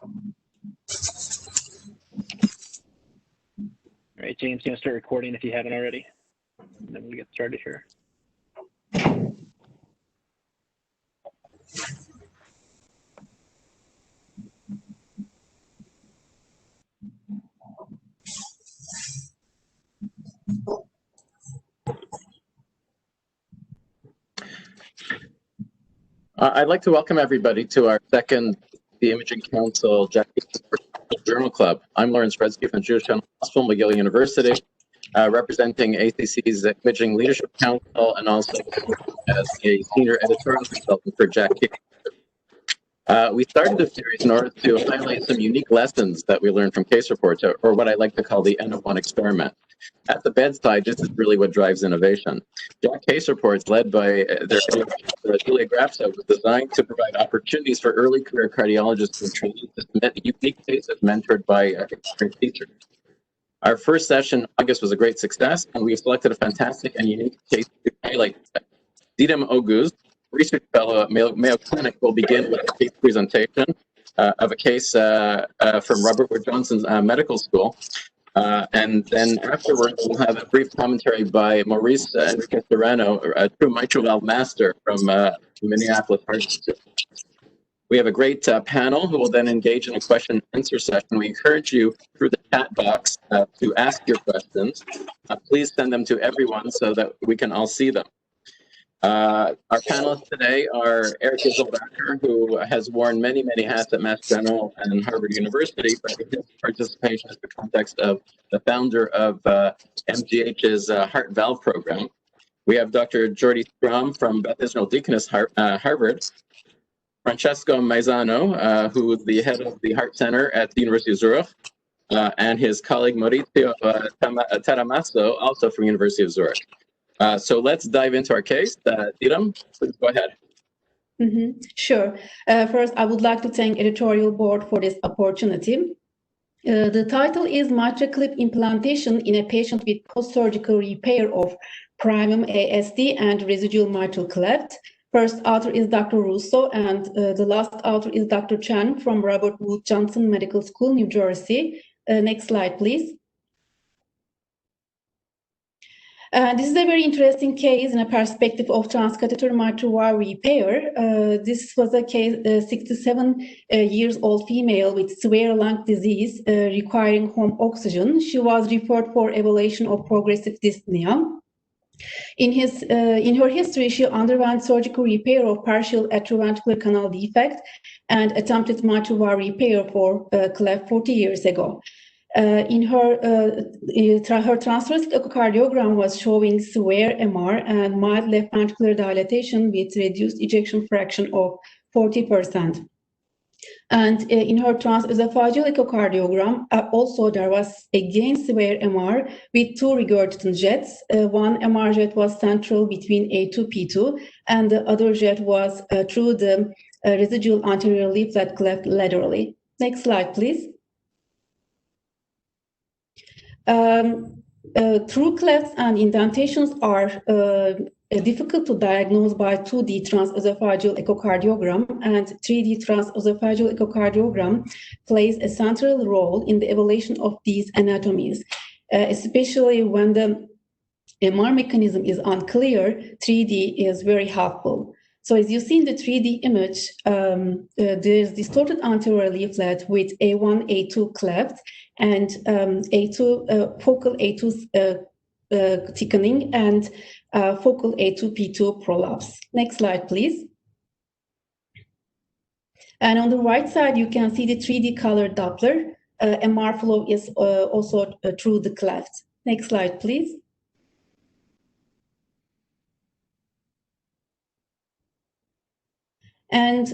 All right, James, you want to start recording if you haven't already? And then we'll get started here. I'd like to welcome everybody to our second The Imaging Council JACC Journal Club. I'm Lawrence Fredsky from Jewish General Hospital, McGill University, representing ACC's Imaging Leadership Council and also as a senior editorial consultant for JACC. We started this series in order to highlight some unique lessons that we learned from case reports, or what I like to call the N of 1 experiment. At the bedside, this is really what drives innovation. JACC case reports, led by their Julia Grafso, was designed to provide opportunities for early career cardiologists to train to submit unique cases mentored by experienced teachers. Our first session in August was a great success, and we've selected a fantastic and unique case to highlight. Didem Oguz, research fellow at Mayo Clinic, will begin with a case presentation of a case from Robert Wood Johnson's medical school. And then afterwards, we'll have a brief commentary by Maurice Enriquez Serrano, a true mitral valve master from Minneapolis Heart Institute. We have a great panel who will then engage in a question and answer session. We encourage you through the chat box to ask your questions. Please send them to everyone so that we can all see them. Our panelists today are Eric Giselbacher, who has worn many, many hats at Mass General and Harvard University, but his participation is the context of the founder of MGH's heart valve program. We have Dr. Jordi Strom from Beth Israel Deaconess Harvard, Francesco Maizano, who is the head of the Heart Center at the University of Zurich, and his colleague Maurizio Taramasso, also from the University of Zurich. So let's dive into our case. Didem, please go ahead. Sure. First, I would like to thank editorial board for this opportunity. The title is Microclip implantation in a patient with post-surgical repair of primum ASD and residual mitral cleft. First author is Dr. Russo, and the last author is Dr. Chen from Robert Wood Johnson Medical School, New Jersey. Next slide, please. This is a very interesting case in a perspective of transcatheter mitral valve repair. This was a case, 67 years old female with severe lung disease requiring home oxygen. She was referred for evaluation of progressive dyspnea. In her history, she underwent surgical repair of partial atrioventricular canal defect and attempted mitral valve repair for Cleft 40 years ago. In her transthoracic echocardiogram was showing severe MR and mild left ventricular dilatation with reduced ejection fraction of 40%. And in her transesophageal echocardiogram, also there was again severe MR with two regurgitant jets. One MR jet was central between A2, P2, and the other jet was through the residual anterior leaflet cleft laterally. Next slide, please. Through clefts and indentations are difficult to diagnose by 2D transesophageal echocardiogram, and 3D transesophageal echocardiogram plays a central role in the evaluation of these anatomies, especially when the MR mechanism is unclear. 3D is very helpful. So as you see in the 3D image, there's distorted anterior leaflet with A1, A2 cleft, and focal A2 thickening and focal A2P2 prolapse. Next slide, please. And on the right side, you can see the 3D colored Doppler. MR flow is also through the cleft. Next slide, please. And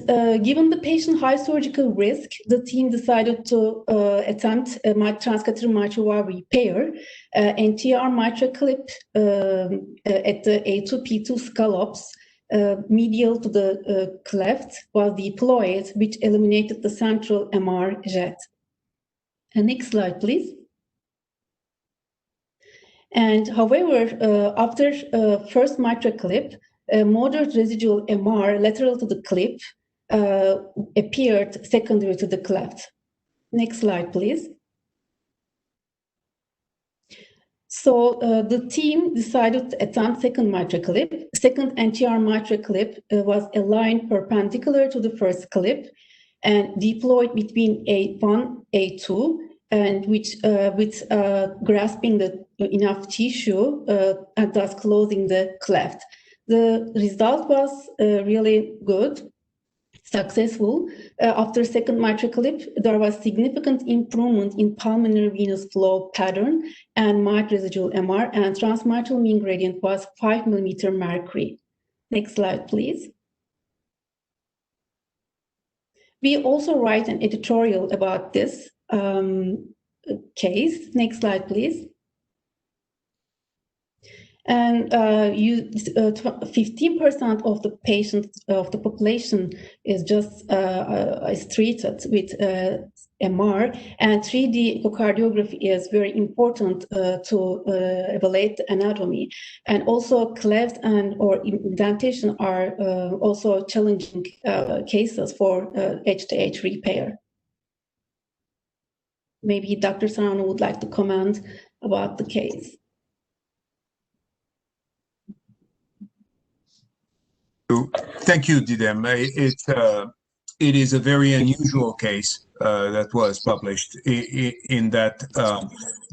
given the patient high surgical risk, the team decided to attempt a transcatheter mitral valve repair. NTR Microclip at the A2P2 scallops medial to the cleft was deployed, which eliminated the central MR jet. Next slide, please. And however, after first Microclip, moderate residual MR lateral to the clip appeared secondary to the cleft. Next slide, please. So the team decided to attempt second Microclip. Second NTR Microclip was aligned perpendicular to the first clip and deployed between A1, A2, and which with grasping the enough tissue and thus closing the cleft. The result was really good, successful. After second Microclip, there was significant improvement in pulmonary venous flow pattern and mild residual MR, and transmitral mean gradient was 5 millimeter mercury. Next slide, please. We also write an editorial about this case. Next slide, please. And 15% of the patients of the population is just is treated with MR, and 3D echocardiography is very important to evaluate the anatomy. And also cleft and or indentation are also challenging cases for edge-to-edge repair. Maybe Dr. Sarano would like to comment about the case. Thank you, Didem. It is a very unusual case that was published in that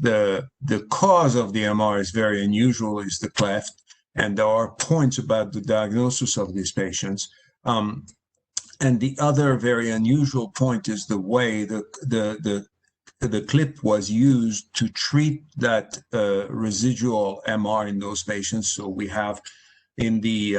the cause of the MR is very unusual, is the cleft, and there are points about the diagnosis of these patients. And the other very unusual point is the way the clip was used to treat that residual MR in those patients. So we have in the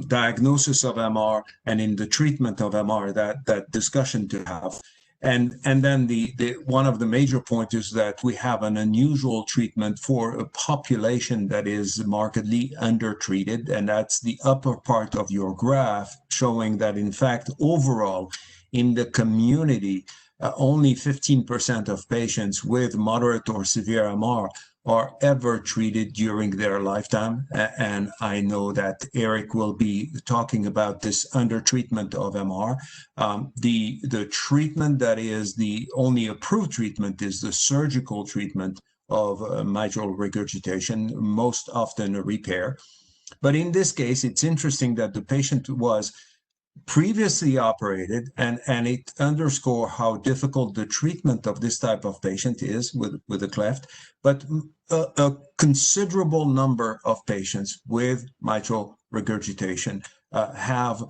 diagnosis of MR and in the treatment of MR that discussion to have. And then the one of the major points is that we have an unusual treatment for a population that is markedly undertreated, and that's the upper part of your graph showing that in fact overall in the community only 15% of patients with moderate or severe MR are ever treated during their lifetime. And I know that Eric will be talking about this undertreatment of MR. The treatment that is the only approved treatment is the surgical treatment of mitral regurgitation, most often a repair. But in this case, it's interesting that the patient was previously operated, and it underscores how difficult the treatment of this type of patient is with a cleft. But a considerable number of patients with mitral regurgitation are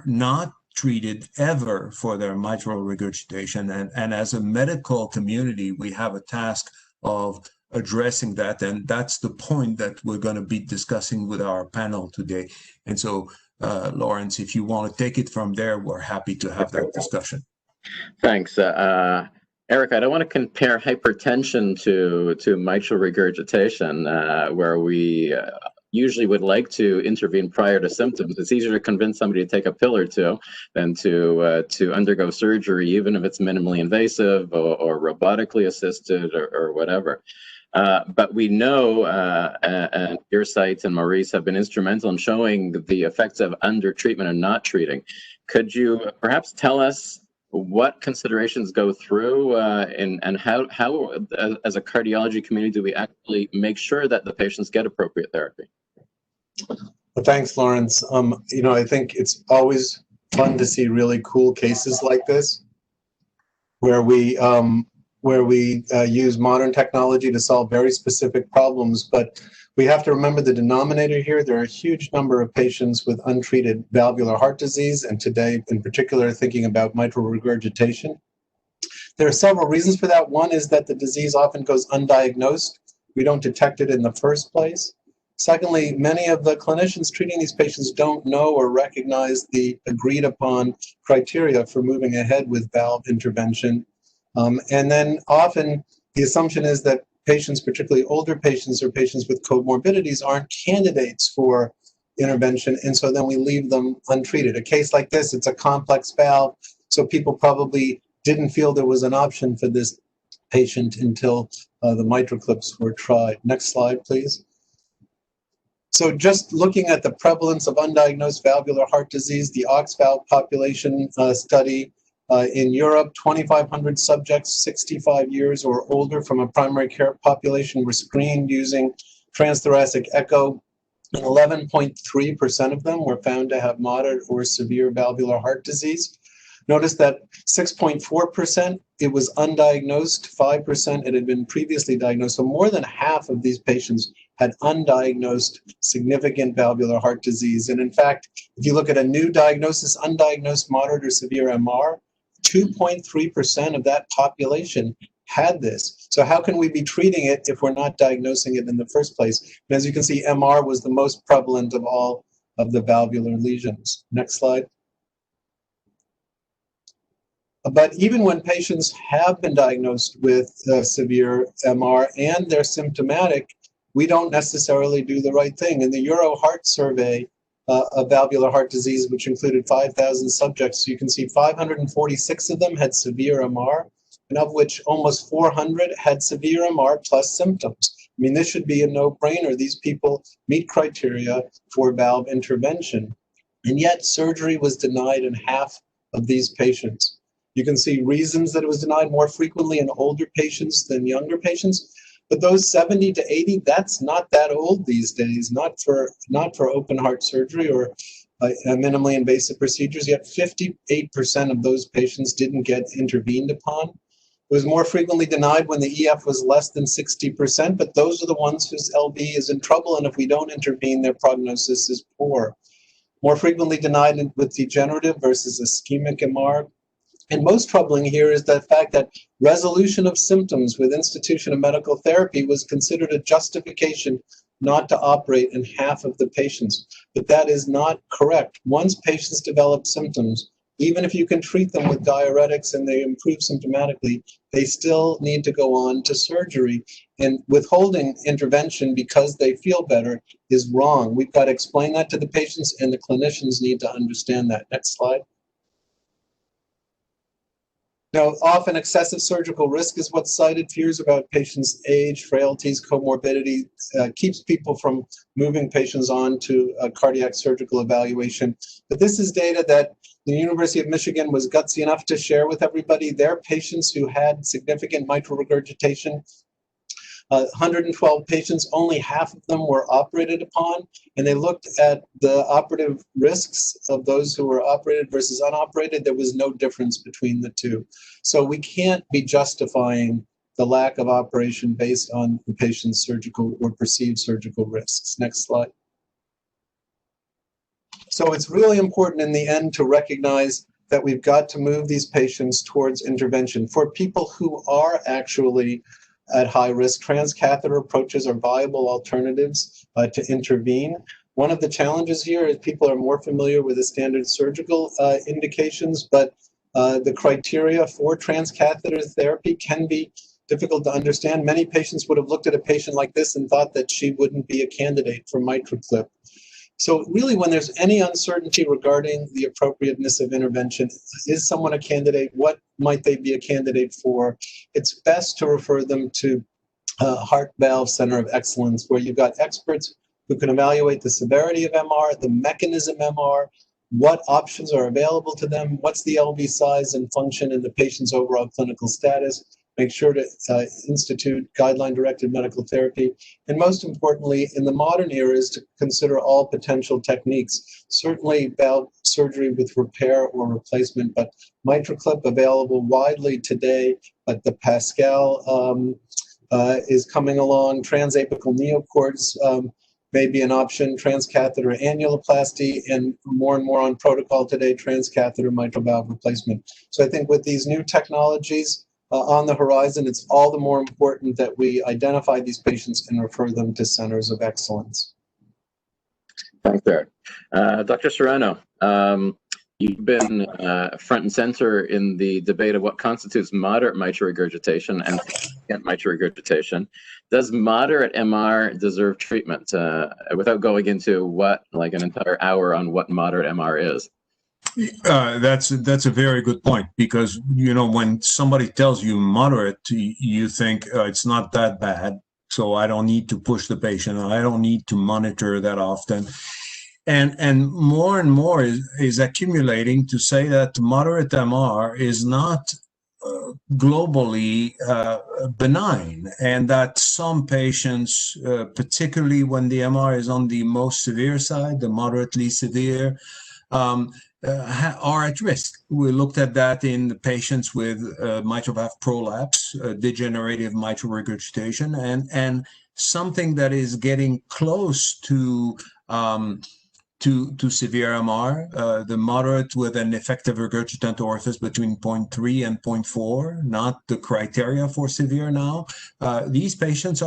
not treated ever for their mitral regurgitation, and as a medical community, we have a task of addressing that, and that's the point that we're going to be discussing with our panel today. And so Lawrence, if you want to take it from there, we're happy to have that discussion. Thanks. Eric, I don't want to compare hypertension to mitral regurgitation, where we usually would like to intervene prior to symptoms. It's easier to convince somebody to take a pill or two than to undergo surgery, even if it's minimally invasive or robotically assisted or whatever. But we know, and your sites and Maurice have been instrumental in showing the effects of undertreatment and not treating. Could you perhaps tell us what considerations go through and how as a cardiology community do we actually make sure that the patients get appropriate therapy? Well, thanks, Lawrence. You know, I think it's always fun to see really cool cases like this, where we use modern technology to solve very specific problems. But we have to remember the denominator here. There are a huge number of patients with untreated valvular heart disease, and today in particular thinking about mitral regurgitation. There are several reasons for that. One is that the disease often goes undiagnosed. We don't detect it in the first place. Secondly, many of the clinicians treating these patients don't know or recognize the agreed upon criteria for moving ahead with valve intervention. And then often the assumption is that patients, particularly older patients or patients with comorbidities, aren't candidates for intervention, and so then we leave them untreated. A case like this, it's a complex valve, so people probably didn't feel there was an option for this patient until the Microclips were tried. Next slide, please. So just looking at the prevalence of undiagnosed valvular heart disease, the Oxval population study In Europe, 2,500 subjects 65 years or older from a primary care population were screened using transthoracic echo, and 11.3% of them were found to have moderate or severe valvular heart disease. Notice that 6.4%, it was undiagnosed, 5% it had been previously diagnosed. So more than half of these patients had undiagnosed significant valvular heart disease. And in fact, if you look at a new diagnosis, undiagnosed moderate or severe MR, 2.3% of that population had this. So how can we be treating it if we're not diagnosing it in the first place? And as you can see, MR was the most prevalent of all of the valvular lesions. Next slide. But even when patients have been diagnosed with severe MR and they're symptomatic, we don't necessarily do the right thing. In the Euro Heart Survey of valvular heart disease, which included 5,000 subjects, you can see 546 of them had severe MR, and of which almost 400 had severe MR plus symptoms. I mean, this should be a no-brainer. These people meet criteria for valve intervention, and yet surgery was denied in half of these patients. You can see reasons that it was denied more frequently in older patients than younger patients. But those 70 to 80, that's not that old these days, not for open heart surgery or minimally invasive procedures, yet 58% of those patients didn't get intervened upon. It was more frequently denied when the EF was less than 60%, but those are the ones whose LV is in trouble, and if we don't intervene, their prognosis is poor. More frequently denied with degenerative versus ischemic MR. And most troubling here is the fact that resolution of symptoms with institution of medical therapy was considered a justification not to operate in half of the patients. But that is not correct. Once patients develop symptoms, even if you can treat them with diuretics and they improve symptomatically, they still need to go on to surgery. And withholding intervention because they feel better is wrong. We've got to explain that to the patients, and the clinicians need to understand that. Next slide. Now, often excessive surgical risk is what's cited. Fears about patients' age, frailties, comorbidity keeps people from moving patients on to a cardiac surgical evaluation. But this is data that the University of Michigan was gutsy enough to share with everybody. Their patients who had significant mitral regurgitation, 112 patients, only half of them were operated upon, and they looked at the operative risks of those who were operated versus unoperated. There was no difference between the two. So we can't be justifying the lack of operation based on the patient's surgical or perceived surgical risks. Next slide. So it's really important in the end to recognize that we've got to move these patients towards intervention. For people who are actually at high risk, transcatheter approaches are viable alternatives to intervene. One of the challenges here is people are more familiar with the standard surgical indications, but the criteria for transcatheter therapy can be difficult to understand. Many patients would have looked at a patient like this and thought that she wouldn't be a candidate for Microclip. So really, when there's any uncertainty regarding the appropriateness of intervention, is someone a candidate? What might they be a candidate for? It's best to refer them to a heart valve center of excellence, where you've got experts who can evaluate the severity of MR, the mechanism MR, what options are available to them, what's the LV size and function in the patient's overall clinical status. Make sure to institute guideline-directed medical therapy. And most importantly, in the modern era, is to consider all potential techniques. Certainly valve surgery with repair or replacement, but Microclip available widely today, but the Pascal is coming along. Transapical neocords may be an option, transcatheter annuloplasty, and more on protocol today, transcatheter mitral valve replacement. So I think with these new technologies on the horizon, it's all the more important that we identify these patients and refer them to centers of excellence. Thanks, Eric. Dr. Serrano, you've been front and center in the debate of what constitutes moderate mitral regurgitation and significant mitral regurgitation. Does moderate MR deserve treatment? Without going into like an entire hour on what moderate MR is. That's a very good point, because when somebody tells you moderate, you think it's not that bad, so I don't need to push the patient, I don't need to monitor that often. and more is accumulating to say that moderate MR is not globally benign, and that some patients, particularly when the MR is on the most severe side, the moderately severe, are at risk. We looked at that in the patients with mitral valve prolapse, degenerative mitral regurgitation, and something that is getting close to severe MR, the moderate with an effective regurgitant orifice between 0.3 and 0.4, not the criteria for severe now. These patients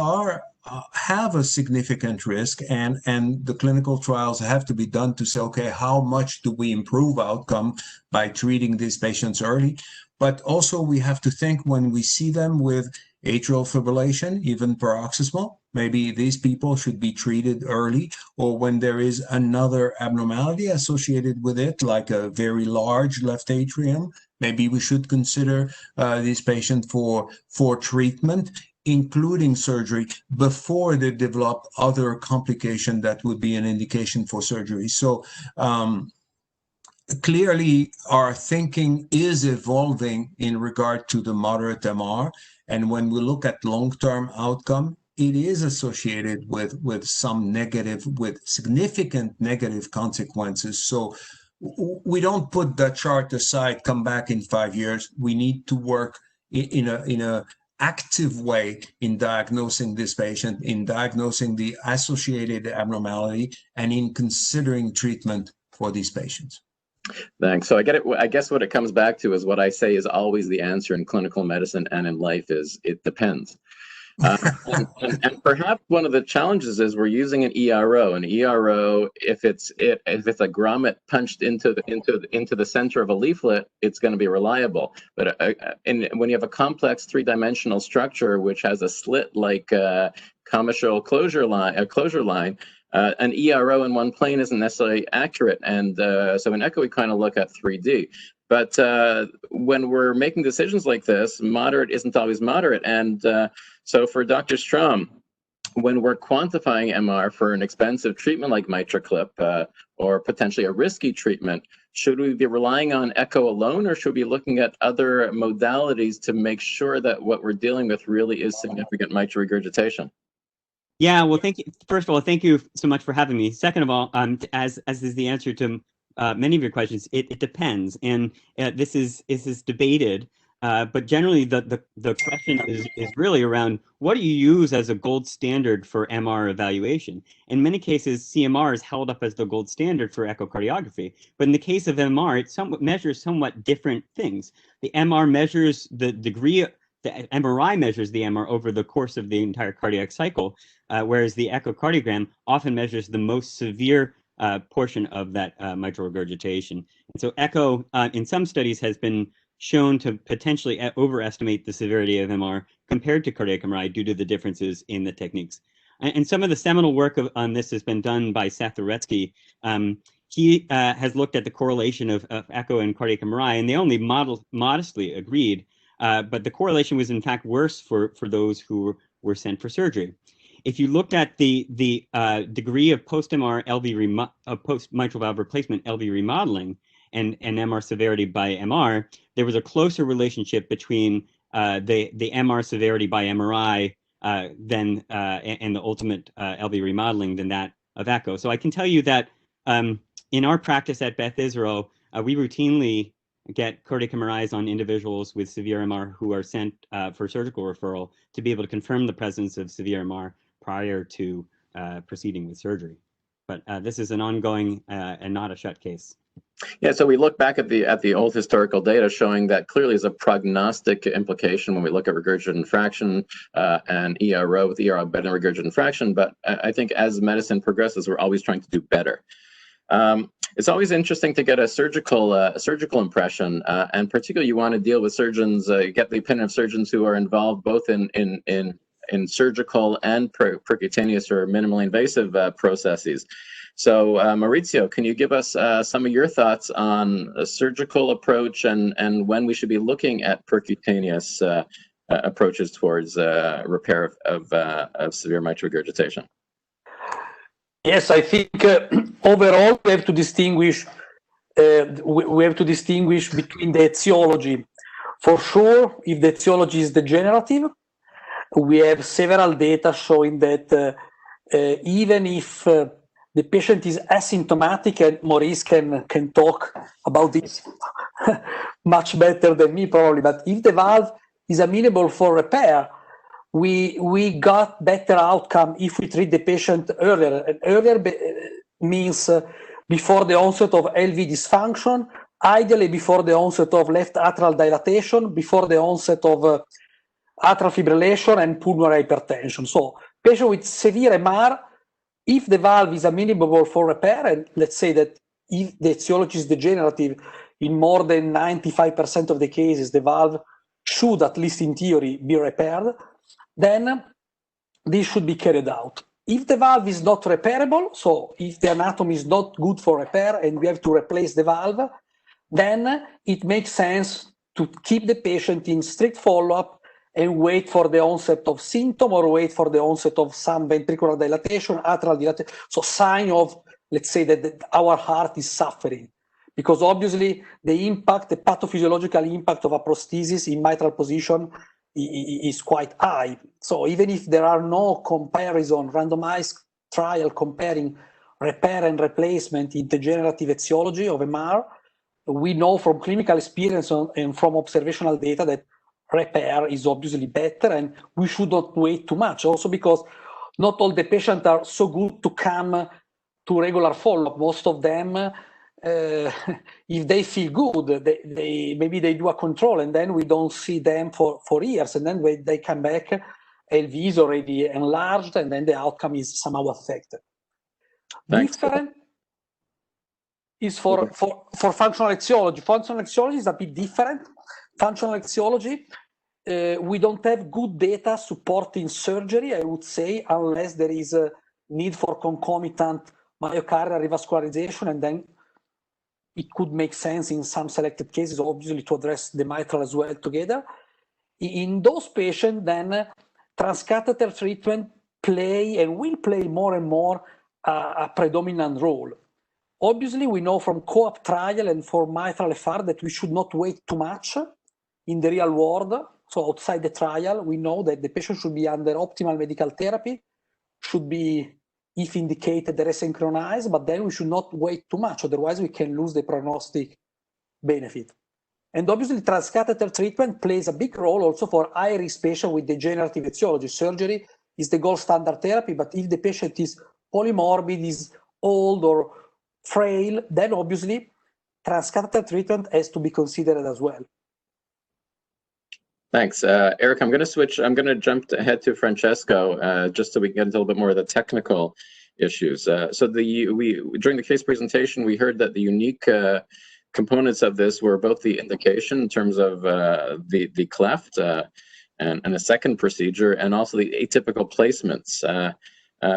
have a significant risk, and the clinical trials have to be done to say, okay, how much do we improve outcome by treating these patients early? But also we have to think when we see them with atrial fibrillation, even paroxysmal, maybe these people should be treated early, or when there is another abnormality associated with it, like a very large left atrium, maybe we should consider these patients for treatment, including surgery, before they develop other complication that would be an indication for surgery. So clearly our thinking is evolving in regard to the moderate MR, and when we look at long-term outcome, it is associated with some negative, with significant negative consequences. So we don't put that chart aside, come back in 5 years. We need to work in a active way in diagnosing this patient, in diagnosing the associated abnormality, and in considering treatment for these patients. Thanks. So I get it. I guess what it comes back to is what I say is always the answer in clinical medicine and in life is it depends. And perhaps one of the challenges is we're using an ERO. An ERO, if it's a grommet punched into the center of a leaflet, it's going to be reliable. But when you have a complex three-dimensional structure which has a slit like commissural closure line, an ERO in one plane isn't necessarily accurate. And so in echo, we kind of look at 3D. But when we're making decisions like this, moderate isn't always moderate. And so for Dr. Strom, when we're quantifying MR for an expensive treatment like Microclip or potentially a risky treatment, should we be relying on echo alone, or should we be looking at other modalities to make sure that what we're dealing with really is significant mitral regurgitation? Yeah, well, thank you. First of all, thank you so much for having me. Second of all, as is the answer to many of your questions, it depends, and this is debated. But generally, the question is really around what do you use as a gold standard for MR evaluation? In many cases, CMR is held up as the gold standard for echocardiography. But in the case of MR, it measures somewhat different things. The MR measures the degree. The MRI measures the MR over the course of the entire cardiac cycle, whereas the echocardiogram often measures the most severe portion of that mitral regurgitation. And so echo, in some studies, has been shown to potentially overestimate the severity of MR compared to cardiac MRI due to the differences in the techniques. And some of the seminal work on this has been done by Seth Uretsky. He has looked at the correlation of echo and cardiac MRI, and they only modestly agreed. But the correlation was in fact worse for those who were sent for surgery. If you looked at the degree of post-MR LV post-mitral valve replacement LV remodeling and MR severity by MR, there was a closer relationship between the MR severity by MRI and the ultimate LV remodeling than that of echo. So I can tell you that in our practice at Beth Israel, we routinely get cardiac MRIs on individuals with severe MR who are sent for surgical referral to be able to confirm the presence of severe MR prior to proceeding with surgery. But this is an ongoing and not a shut case. Yeah, so we look back at the old historical data showing that clearly is a prognostic implication when we look at regurgitant fraction and ERO with ERO better than regurgitant fraction. But I think as medicine progresses, we're always trying to do better. It's always interesting to get a surgical impression, and particularly you want to deal with surgeons, get the opinion of surgeons who are involved both in surgical and percutaneous or minimally invasive processes. So Maurizio, can you give us some of your thoughts on a surgical approach and when we should be looking at percutaneous approaches towards repair of severe mitral regurgitation? Yes, I think overall, we have to distinguish. We have to distinguish between the etiology. For sure, if the etiology is degenerative, we have several data showing that even if the patient is asymptomatic, and Maurice can talk about this much better than me probably, but if the valve is amenable for repair, we got better outcome if we treat the patient earlier. And earlier means before the onset of LV dysfunction, ideally before the onset of left atrial dilatation, before the onset of atrial fibrillation and pulmonary hypertension. So patient with severe MR, if the valve is amenable for repair, and let's say that if the etiology is degenerative, in more than 95% of the cases, the valve should, at least in theory, be repaired, then this should be carried out. If the valve is not repairable, so if the anatomy is not good for repair and we have to replace the valve, then it makes sense to keep the patient in strict follow-up and wait for the onset of symptom or wait for the onset of some ventricular dilatation, atrial dilatation, so sign of, let's say, that our heart is suffering. Because obviously the impact, the pathophysiological impact of a prosthesis in mitral position is quite high. So even if there are no comparison, randomized trial comparing repair and replacement in degenerative etiology of MR, we know from clinical experience and from observational data that repair is obviously better, and we should not wait too much. Also because not all the patients are so good to come to regular follow-up. Most of them, if they feel good, maybe they do a control and then we don't see them for years, and then when they come back, LV is already enlarged and then the outcome is somehow affected. Thanks. Different is for functional etiology. Functional etiology is a bit different. Functional etiology, we don't have good data supporting surgery, I would say, unless there is a need for concomitant myocardial revascularization, and then it could make sense in some selected cases, obviously, to address the mitral as well together. In those patients, then transcatheter treatment play and will play more and more a predominant role. Obviously, we know from co-op trial and for mitral FR that we should not wait too much in the real world. So outside the trial, we know that the patient should be under optimal medical therapy, should be, if indicated, resynchronized, but then we should not wait too much, otherwise we can lose the prognostic benefit. And obviously transcatheter treatment plays a big role also for high-risk patients with degenerative etiology. Surgery is the gold standard therapy, but if the patient is polymorbid, is old or frail, then obviously transcatheter treatment has to be considered as well. Thanks. Eric, I'm going to jump ahead to Francesco, just so we can get into a little bit more of the technical issues. So during the case presentation, we heard that the unique components of this were both the indication in terms of the cleft and a second procedure, and also the atypical placements.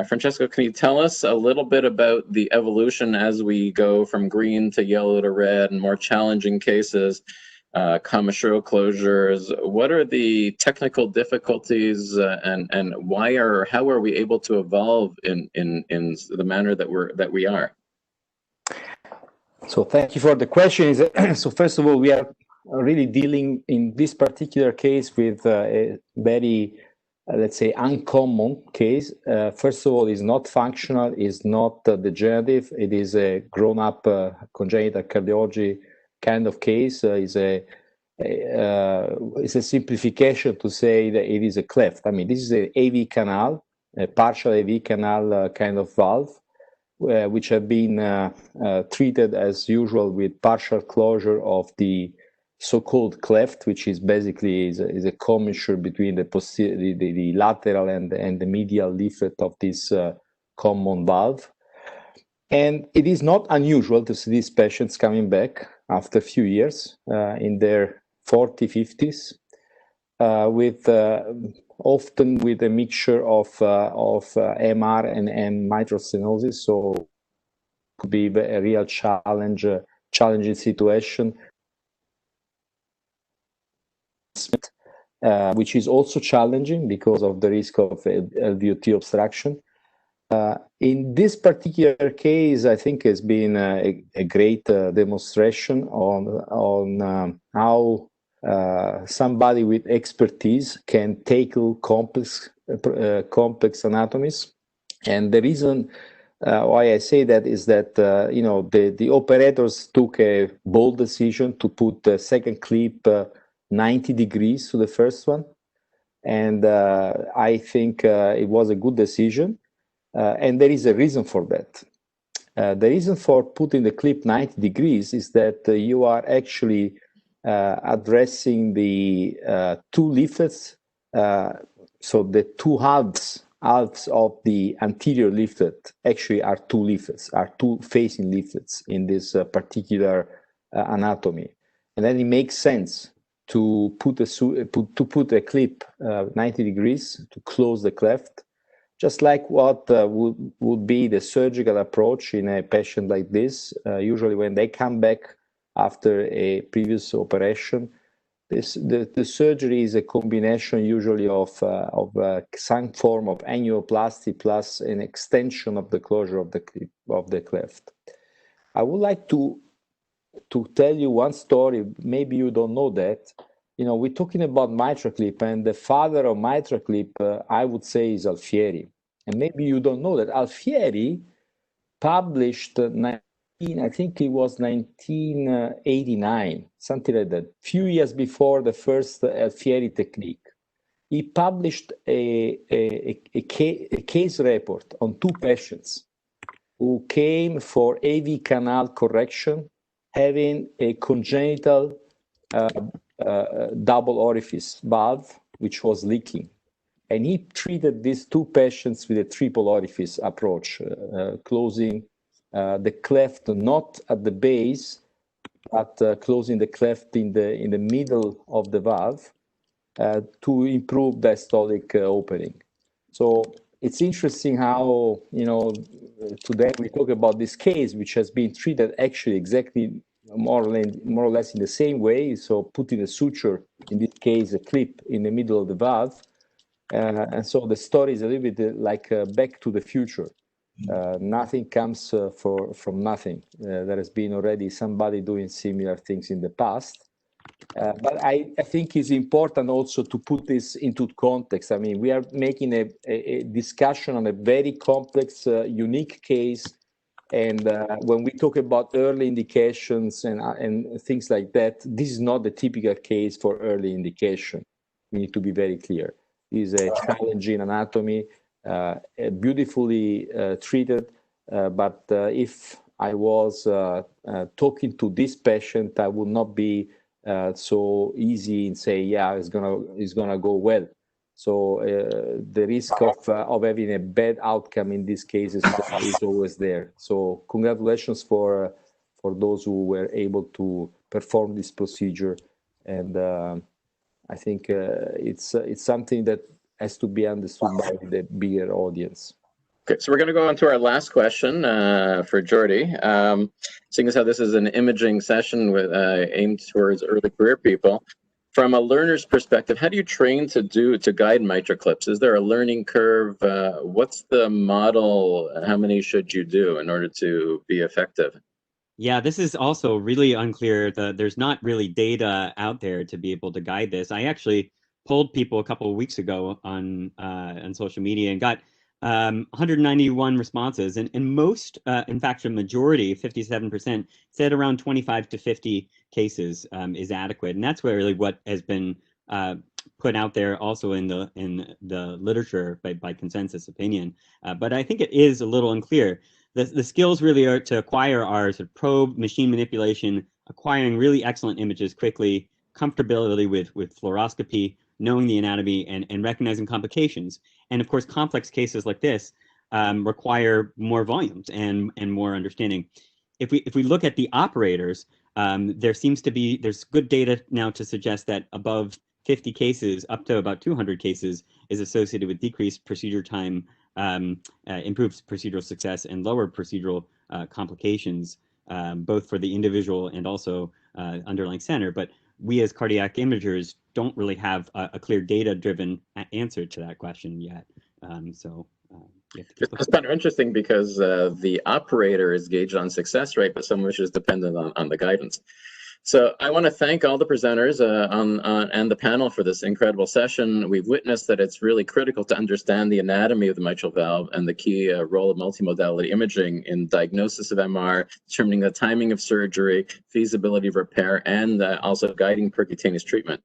Francesco, can you tell us a little bit about the evolution as we go from green to yellow to red and more challenging cases? Commissural closures, what are the technical difficulties and how are we able to evolve in the manner that we are? So thank you for the question. So first of all, we are really dealing in this particular case with a very, let's say, uncommon case. First of all, it's not functional, it's not degenerative, it is a grown-up congenital cardiology kind of case. It's a simplification to say that it is a cleft. I mean, this is an AV canal, a partial AV canal kind of valve, which have been treated as usual with partial closure of the so-called cleft, which is basically is a commissure between the lateral and the medial leaflet of this common valve. And it is not unusual to see these patients coming back after a few years in their 40s, 50s, with often with a mixture of MR and mitral stenosis. So it could be a real challenging situation, which is also challenging because of the risk of LVOT obstruction. In this particular case, I think it's been a great demonstration on how somebody with expertise can tackle complex anatomies. And the reason why I say that is that you know, the operators took a bold decision to put the second clip 90 degrees to the first one, and I think it was a good decision. And there is a reason for that. The reason for putting the clip 90 degrees is that you are actually addressing the two leaflets, so the two halves of the anterior leaflet actually are two leaflets, are two facing leaflets in this particular anatomy. And then it makes sense to put a clip 90 degrees to close the cleft, just like what would be the surgical approach in a patient like this. Usually when they come back after a previous operation, the surgery is a combination usually of some form of angioplasty plus an extension of the closure of the cleft. I would like to tell you one story. Maybe you don't know that. You know, we're talking about Microclip, and the father of Microclip, I would say, is Alfieri. And maybe you don't know that Alfieri published, I think it was 1989, something like that, few years before the first Alfieri technique. He published a case report on two patients who came for AV canal correction, having a congenital double orifice valve, which was leaking. And he treated these two patients with a triple orifice approach, closing the cleft not at the base, but closing the cleft in the middle of the valve to improve diastolic opening. So it's interesting how, you know, today we talk about this case, which has been treated actually exactly more or less in the same way. So putting a suture, in this case, a clip in the middle of the valve. And so the story is a little bit like Back to the Future. Nothing comes from nothing. There has been already somebody doing similar things in the past. But I think it's important also to put this into context. I mean, we are making a discussion on a very complex, unique case. And when we talk about early indications and things like that, this is not the typical case for early indication. We need to be very clear. This is a challenging anatomy, beautifully treated. But if I was talking to this patient, I would not be so easy and say, yeah, it's gonna go well. So the risk of having a bad outcome in this case is always there. So congratulations for those who were able to perform this procedure, and I think it's something that has to be understood by the bigger audience. Okay, so we're going to go on to our last question for Jordi. Seeing as how this is an imaging session with aimed towards early career people, from a learner's perspective, how do you train to guide Microclips? Is there a learning curve? What's the model? How many should you do in order to be effective? Yeah, this is also really unclear. There's not really data out there to be able to guide this. I actually polled people a couple of weeks ago on social media and got 191 responses, and most, in fact, a majority, 57%, said around 25 to 50 cases is adequate, and that's really what has been put out there also in the literature by consensus opinion. But I think it is a little unclear. The skills really are to acquire are sort of probe, machine manipulation, acquiring really excellent images quickly, comfortability with fluoroscopy, knowing the anatomy, and recognizing complications. And of course, complex cases like this require more volumes and more understanding. If we look at the operators, there's good data now to suggest that above 50 cases, up to about 200 cases, is associated with decreased procedure time, improved procedural success, and lower procedural complications, both for the individual and also underlying center. But we as cardiac imagers don't really have a clear data-driven answer to that question yet. You have to keep It's kind of interesting because the operator is gauged on success rate, but some of which is dependent on the guidance. So I want to thank all the presenters and the panel for this incredible session. We've witnessed that it's really critical to understand the anatomy of the mitral valve and the key role of multimodality imaging in diagnosis of MR, determining the timing of surgery, feasibility of repair, and also guiding percutaneous treatment.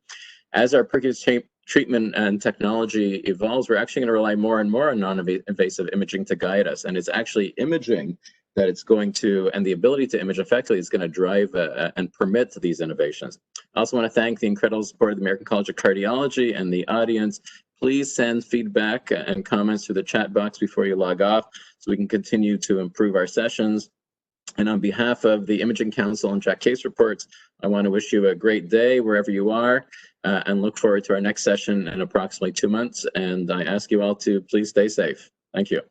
As our percutaneous treatment and technology evolves, we're actually going to rely more and more on non-invasive imaging to guide us. And it's actually imaging that it's going to, and the ability to image effectively is going to drive and permit these innovations. I also want to thank the incredible support of the American College of Cardiology and the audience. Please send feedback and comments to the chat box before you log off so we can continue to improve our sessions. And on behalf of the Imaging Council and JACC Case Reports, I want to wish you a great day wherever you are and look forward to our next session in approximately 2 months. And I ask you all to please stay safe. Thank you.